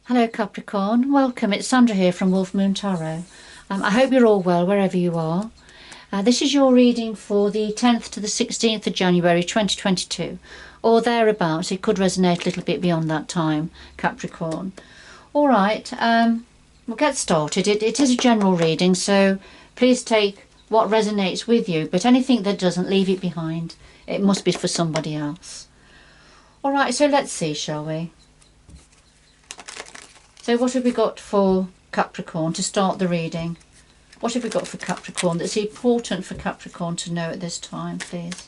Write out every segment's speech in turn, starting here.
Hello Capricorn, welcome. It's Sandra here from Wolf Moon Tarot. I hope you're all well wherever you are. This is your reading for the 10th to the 16th of January 2022 or thereabouts. It could resonate a little bit beyond that time, Capricorn. Alright, we'll get started. It is a general reading, so please take what resonates with you, but anything that doesn't, leave it behind. It must be for somebody else. Alright, so let's see, shall we? So what have we got for Capricorn to start the reading? What have we got for Capricorn that's important for Capricorn to know at this time, please?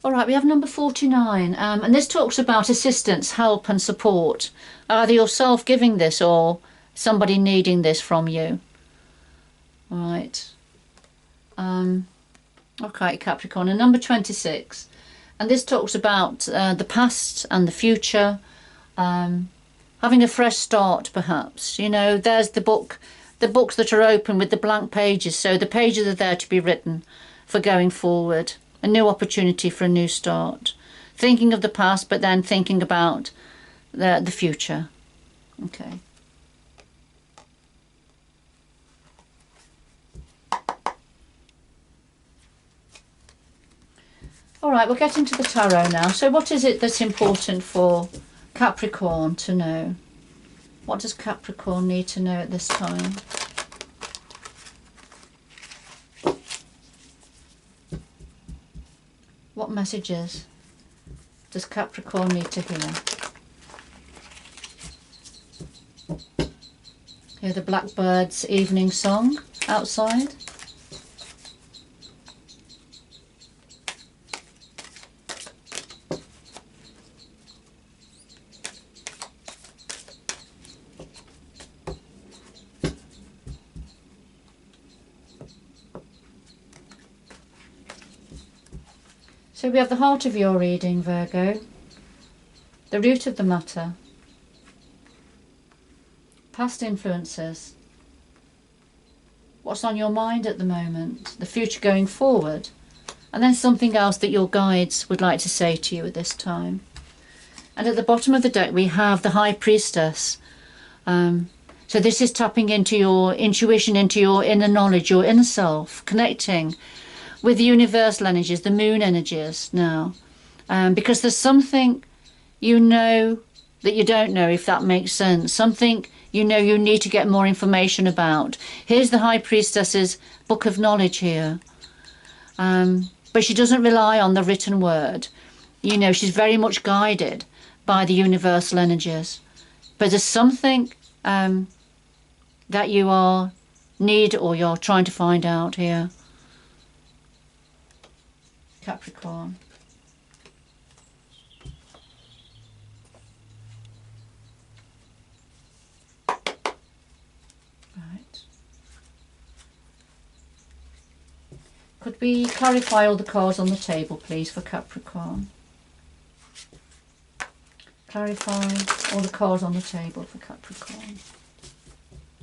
Alright, we have number 49, and this talks about assistance, help and support. Either yourself giving this or somebody needing this from you. Alright. Okay, Capricorn. And number 26, and this talks about the past and the future, having a fresh start perhaps. You know, there's the books that are open with the blank pages, so the pages are there to be written for going forward. A new opportunity for a new start. Thinking of the past, but then thinking about the future. Okay. Alright, we'll get into the tarot now. So what is it that's important for Capricorn to know? What does Capricorn need to know at this time? What messages does Capricorn need to hear? Hear the blackbird's evening song outside. So we have the heart of your reading, Virgo, the root of the matter, past influences, what's on your mind at the moment, the future going forward, and then something else that your guides would like to say to you at this time. And at the bottom of the deck we have the High Priestess. So this is tapping into your intuition, into your inner knowledge, your inner self, connecting with the universal energies, the moon energies now. Because there's something you know that you don't know, if that makes sense. Something you know you need to get more information about. Here's the High Priestess's book of knowledge here. But she doesn't rely on the written word. You know, she's very much guided by the universal energies. But there's something that you need or you're trying to find out here. Capricorn. Right. Could we clarify all the cards on the table, please, for Capricorn? Clarify all the cards on the table for Capricorn.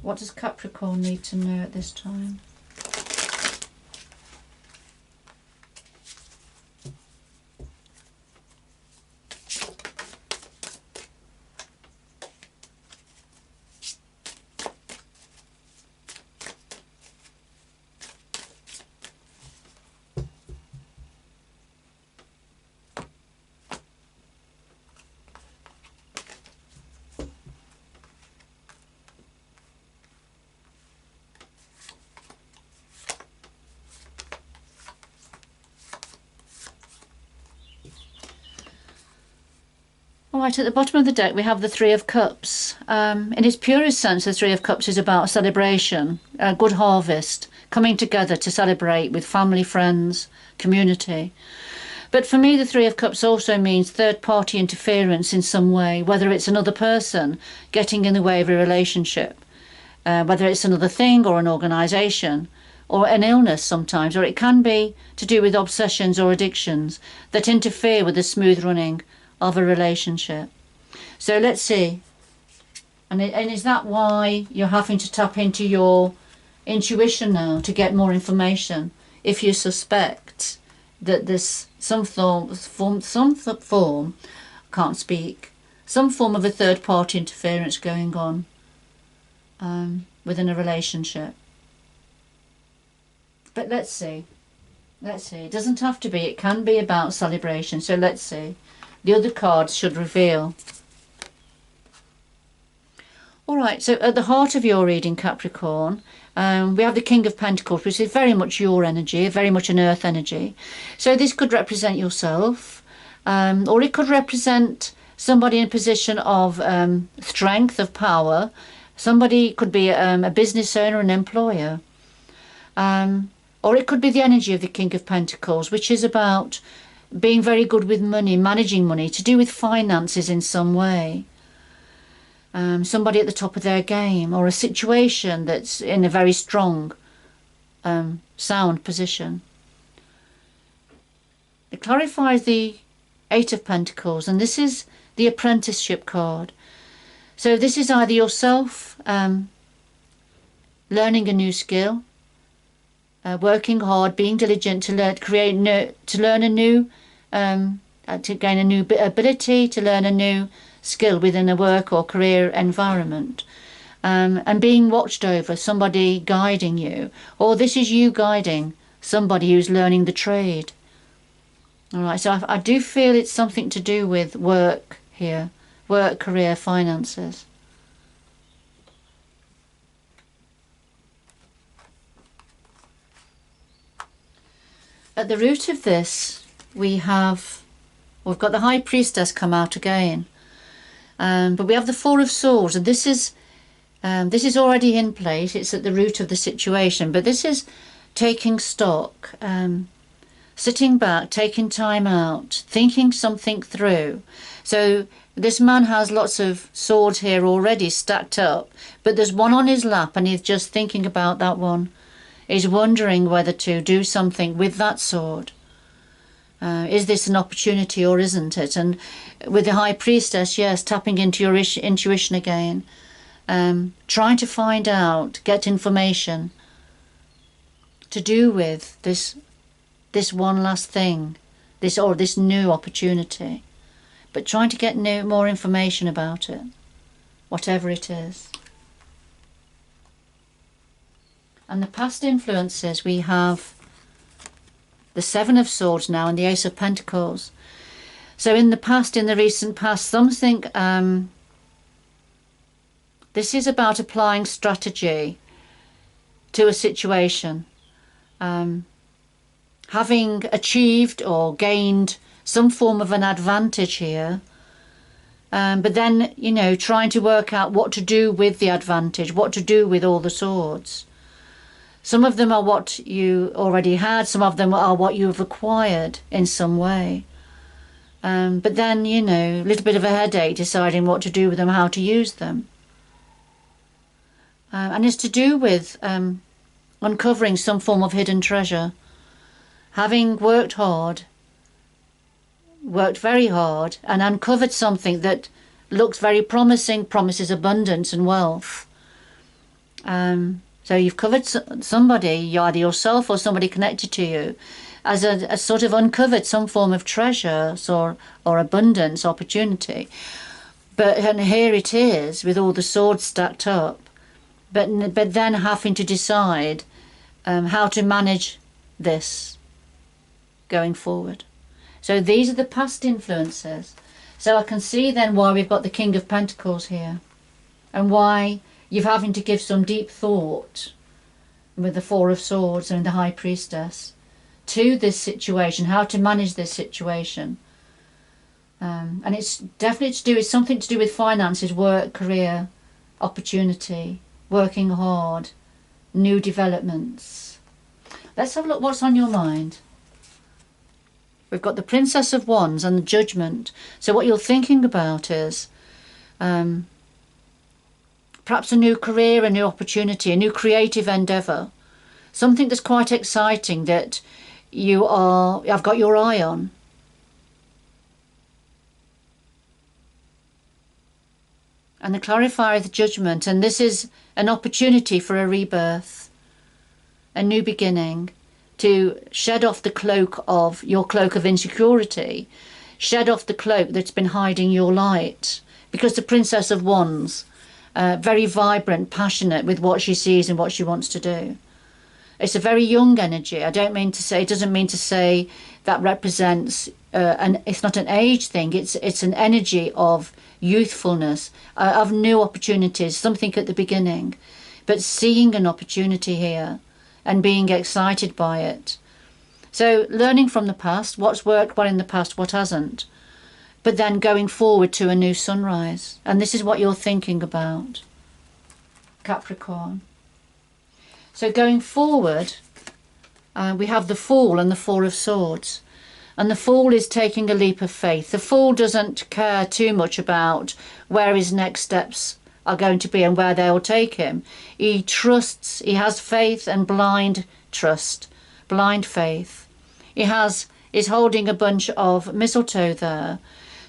What does Capricorn need to know at this time? Alright, at the bottom of the deck we have the Three of Cups. In its purest sense, the Three of Cups is about celebration, a good harvest, coming together to celebrate with family, friends, community. But for me, the Three of Cups also means third-party interference in some way, whether it's another person getting in the way of a relationship, whether it's another thing or an organisation, or an illness sometimes, or it can be to do with obsessions or addictions that interfere with the smooth running of a relationship. So let's see And is that why you're having to tap into your intuition now to get more information? If you suspect that there's some form, can't speak, some form of a third party interference going on within a relationship. But let's see. Let's see. It doesn't have to be. It can be about celebration. So let's see. The other cards should reveal. Alright, so at the heart of your reading, Capricorn, we have the King of Pentacles, which is very much your energy, very much an earth energy. So this could represent yourself, or it could represent somebody in a position of strength, of power. Somebody could be a business owner, an employer. Or it could be the energy of the King of Pentacles, which is about being very good with money, managing money, to do with finances in some way. Somebody at the top of their game, or a situation that's in a very strong, sound position. It clarifies the Eight of Pentacles, and this is the apprenticeship card. So this is either yourself learning a new skill, working hard, being diligent to learn, to learn a new, to gain a new ability, to learn a new skill within a work or career environment, and being watched over, somebody guiding you, or this is you guiding somebody who's learning the trade. All right, so I do feel it's something to do with work here, work, career, finances. At the root of this, we've got the High Priestess come out again. But we have the Four of Swords, and this is already in place. It's at the root of the situation, but this is taking stock, sitting back, taking time out, thinking something through. So this man has lots of swords here already stacked up, but there's one on his lap and he's just thinking about that one. He's wondering whether to do something with that sword. Is this an opportunity or isn't it? And with the High Priestess, yes, tapping into your intuition again, trying to find out, get information to do with this one last thing, this new opportunity, but trying to get more information about it, whatever it is. And the past influences, we have the Seven of Swords now and the Ace of Pentacles. So in the recent past, something, this is about applying strategy to a situation. Having achieved or gained some form of an advantage here, but then, trying to work out what to do with the advantage, what to do with all the swords. Some of them are what you already had, some of them are what you have acquired in some way. But then, a little bit of a headache deciding what to do with them, how to use them. And it's to do with uncovering some form of hidden treasure. Having worked very hard, and uncovered something that looks very promising, promises abundance and wealth. So you've covered somebody, either yourself or somebody connected to you, as a sort of uncovered some form of treasure or abundance, opportunity. And here it is with all the swords stacked up, but then having to decide how to manage this going forward. So these are the past influences. So I can see then why we've got the King of Pentacles here, and why you're having to give some deep thought with the Four of Swords and the High Priestess to this situation, how to manage this situation. And it's definitely to do with something to do with finances, work, career, opportunity, working hard, new developments. Let's have a look what's on your mind. We've got the Princess of Wands and the Judgment. So what you're thinking about is perhaps a new career, a new opportunity, a new creative endeavour. Something that's quite exciting that I've got your eye on. And the clarifier is the Judgment. And this is an opportunity for a rebirth, a new beginning, to shed off the cloak of your cloak of insecurity, shed off the cloak that's been hiding your light. Because the Princess of Wands, very vibrant, passionate with what she sees and what she wants to do. It's a very young energy. I don't mean to say, it doesn't mean to say that represents, it's not an age thing, it's an energy of youthfulness, of new opportunities, something at the beginning, but seeing an opportunity here and being excited by it. So learning from the past, what's worked well in the past, what hasn't, but then going forward to a new sunrise. And this is what you're thinking about, Capricorn. So going forward, we have the Fool and the Four of Swords. And the Fool is taking a leap of faith. The Fool doesn't care too much about where his next steps are going to be and where they'll take him. He trusts, he has faith and blind trust, blind faith. He's holding a bunch of mistletoe there.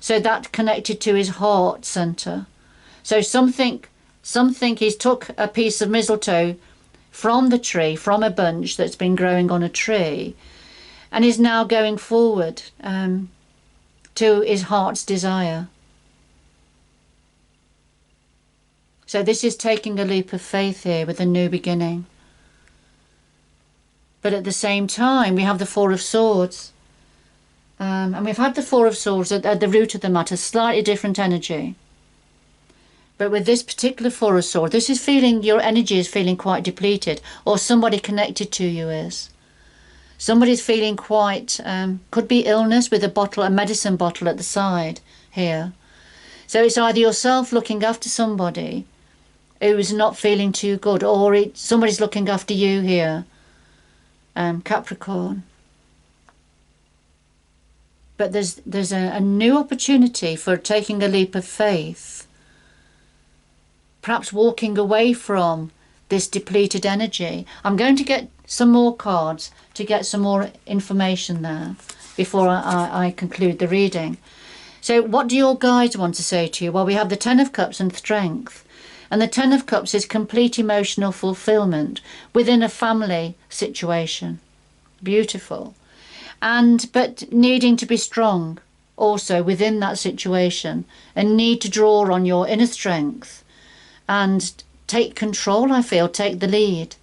So that connected to his heart center. So something he's took a piece of mistletoe from the tree, from a bunch that's been growing on a tree, and is now going forward to his heart's desire. So this is taking a leap of faith here with a new beginning. But at the same time, we have the Four of Swords. And we've had the Four of Swords at the root of the matter, slightly different energy. But with this particular Four of Swords, this is feeling, your energy is feeling quite depleted, or somebody connected to you is. Somebody's feeling quite, could be illness with a medicine bottle at the side here. So it's either yourself looking after somebody who's not feeling too good, or somebody's looking after you here, Capricorn. But there's a new opportunity for taking a leap of faith. Perhaps walking away from this depleted energy. I'm going to get some more cards to get some more information there before I conclude the reading. So what do your guides want to say to you? Well, we have the Ten of Cups and Strength. And the Ten of Cups is complete emotional fulfillment within a family situation. Beautiful. But needing to be strong also within that situation, and need to draw on your inner strength and take control, I feel, take the lead.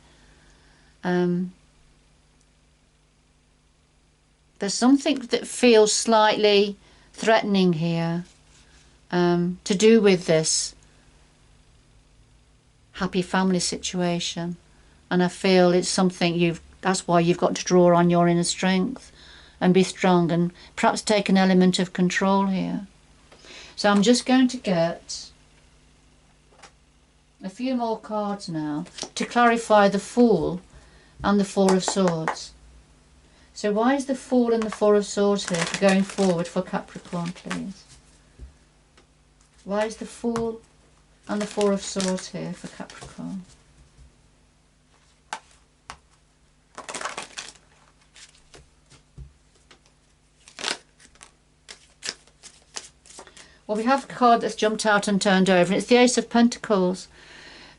There's something that feels slightly threatening here to do with this happy family situation. And I feel it's something that's why you've got to draw on your inner strength and be strong and perhaps take an element of control here. So I'm just going to get a few more cards now to clarify the Fool and the Four of Swords. So why is the Fool and the Four of Swords here for going forward for Capricorn, please? Why is the Fool and the Four of Swords here for Capricorn? Well, we have a card that's jumped out and turned over, and it's the Ace of Pentacles.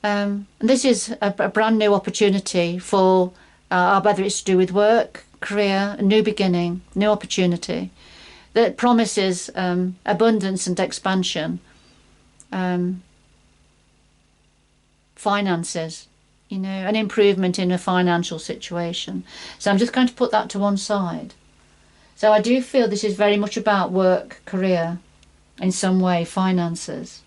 And this is a brand new opportunity for, whether it's to do with work, career, a new beginning, new opportunity that promises abundance and expansion, finances, an improvement in a financial situation. So I'm just going to put that to one side. So I do feel this is very much about work, career, in some way, finances.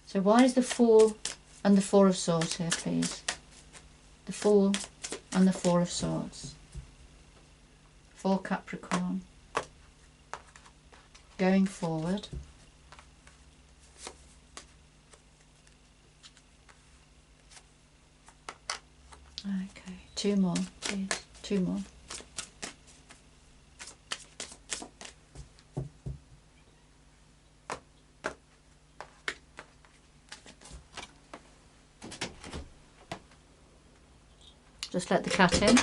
So why is the Fool and the Four of Swords here, please? The Fool and the Four of Swords. For Capricorn. Going forward. Okay, two more, please. Two more. Just let the cat in.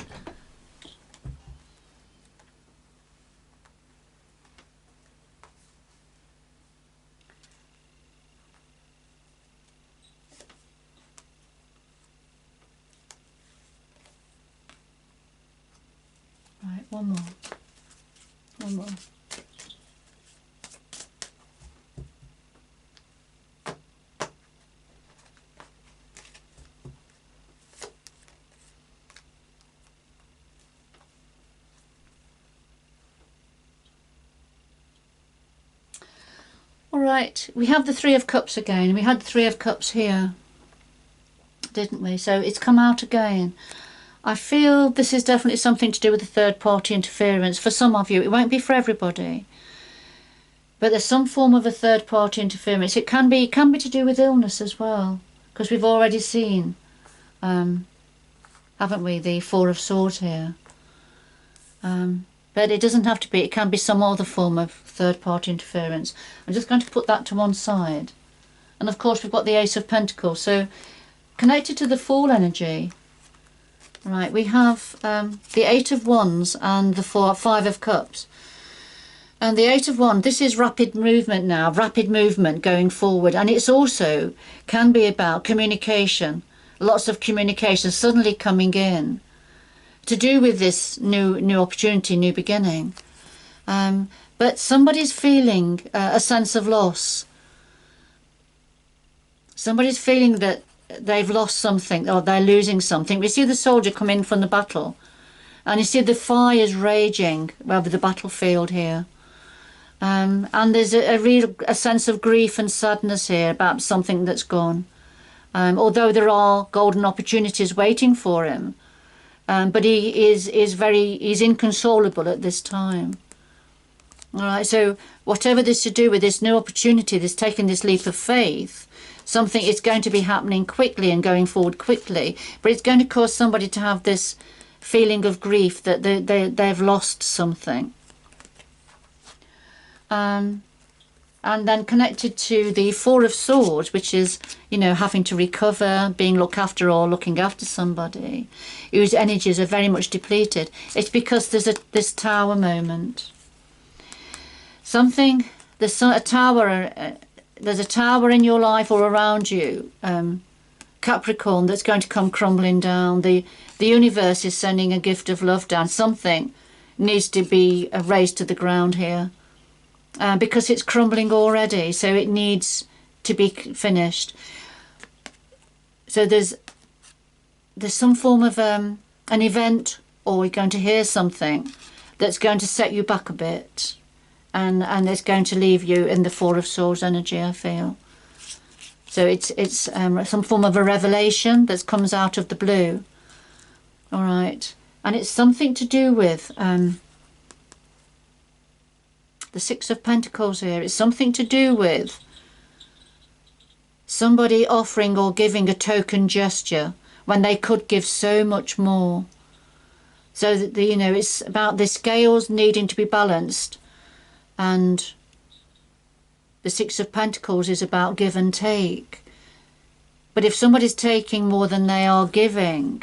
One more. One more. All right, we have the Three of Cups again. We had the Three of Cups here, didn't we? So it's come out again. I feel this is definitely something to do with the third party interference. For some of you, it won't be for everybody, but there's some form of a third party interference. It can be to do with illness as well, because we've already seen, haven't we, the Four of Swords here. But it doesn't have to be. It can be some other form of third party interference. I'm just going to put that to one side. And of course we've got the Ace of Pentacles. So connected to the Fool energy, right, we have the Eight of Wands and the Five of Cups. And the Eight of Wands, this is rapid movement now, rapid movement going forward. And it's also can be about communication, lots of communication suddenly coming in, to do with this new opportunity, new beginning. But somebody's feeling a sense of loss. Somebody's feeling that they've lost something or they're losing something. We see the soldier come in from the battle, and you see the fires raging over the battlefield here. And there's a sense of grief and sadness here about something that's gone. Although there are golden opportunities waiting for him, but he's inconsolable at this time. All right, so whatever this to do with this new opportunity, this taking this leap of faith, something is going to be happening quickly and going forward quickly, but it's going to cause somebody to have this feeling of grief that they've lost something. And then connected to the Four of Swords, which is, having to recover, being looked after or looking after somebody whose energies are very much depleted. It's because there's this tower moment. There's a tower in your life or around you, Capricorn, that's going to come crumbling down. The universe is sending a gift of love down. Something needs to be razed to the ground here. Because it's crumbling already, so it needs to be finished. So there's some form of an event, or you're going to hear something that's going to set you back a bit, and it's going to leave you in the Four of Swords energy, I feel. So it's some form of a revelation that comes out of the blue. All right, and it's something to do with the Six of Pentacles here. It's something to do with somebody offering or giving a token gesture when they could give so much more. So that it's about the scales needing to be balanced, and the Six of Pentacles is about give and take. But if somebody's taking more than they are giving,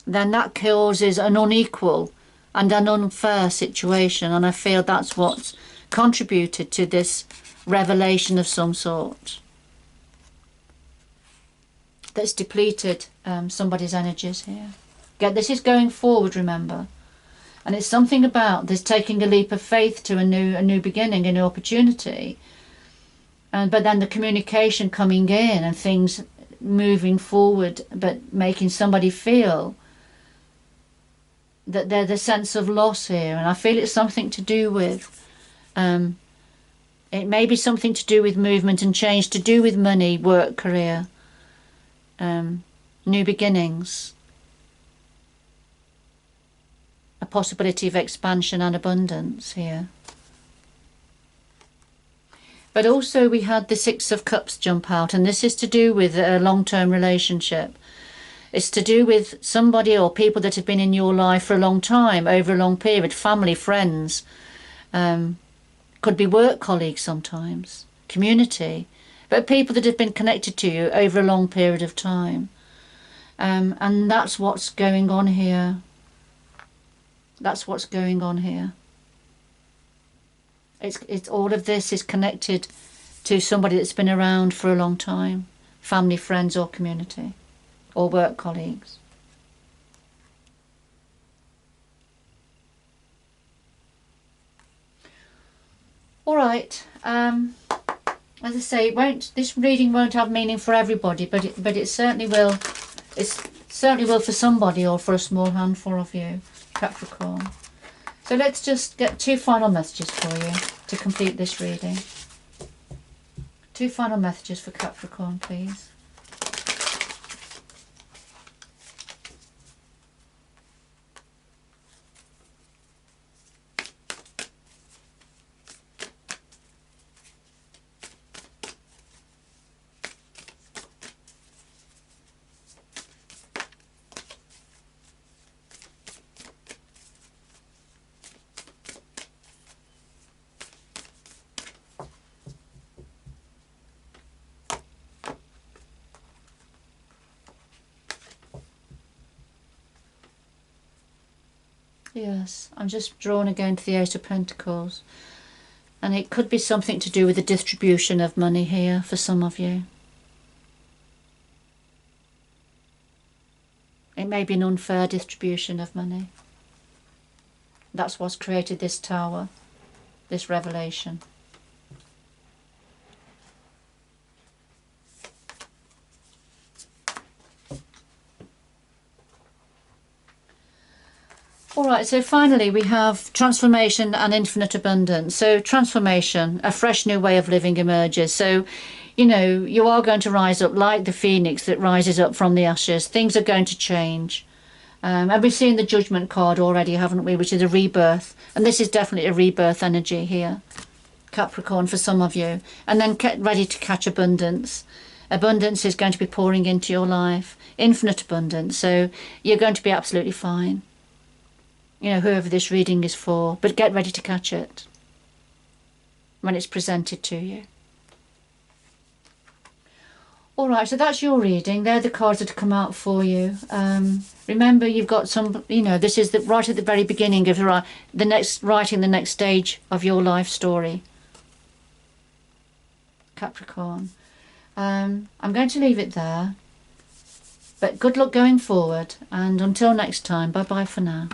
then that causes an unequal and an unfair situation, and I feel that's what's contributed to this revelation of some sort that's depleted somebody's energies here. This is going forward, remember, and it's something about this taking a leap of faith to a new beginning, a new opportunity, but then the communication coming in and things moving forward, but making somebody feel that there's a sense of loss here. And I feel it's something to do with, it may be something to do with movement and change, to do with money, work, career, new beginnings, a possibility of expansion and abundance here. But also we had the Six of Cups jump out, and this is to do with a long-term relationship. It's to do with somebody or people that have been in your life for a long time, over a long period, family, friends, could be work colleagues sometimes, community, but people that have been connected to you over a long period of time. And that's what's going on here. That's what's going on here. It's all of this is connected to somebody that's been around for a long time, family, friends or community, or work colleagues. All right. As I say, this reading won't have meaning for everybody, but it certainly will. It certainly will for somebody, or for a small handful of you, Capricorn. So let's just get 2 final messages for you to complete this reading. 2 final messages for Capricorn, please. Yes, I'm just drawn again to the Ace of Pentacles. And it could be something to do with the distribution of money here for some of you. It may be an unfair distribution of money. That's what's created this tower, this revelation. Alright, so finally we have transformation and infinite abundance. So transformation, a fresh new way of living emerges. So, you know, you are going to rise up like the phoenix that rises up from the ashes. Things are going to change. And we've seen the judgment card already, haven't we, which is a rebirth. And this is definitely a rebirth energy here, Capricorn, for some of you. And then get ready to catch abundance. Abundance is going to be pouring into your life. Infinite abundance. So you're going to be absolutely fine. You know, whoever this reading is for, but get ready to catch it when it's presented to you. Alright, so that's your reading. They're the cards that have come out for you. Remember, you've got some, you know, this is right at the very beginning of writing the next stage of your life story, Capricorn. I'm going to leave it there, but good luck going forward, and until next time, bye bye for now.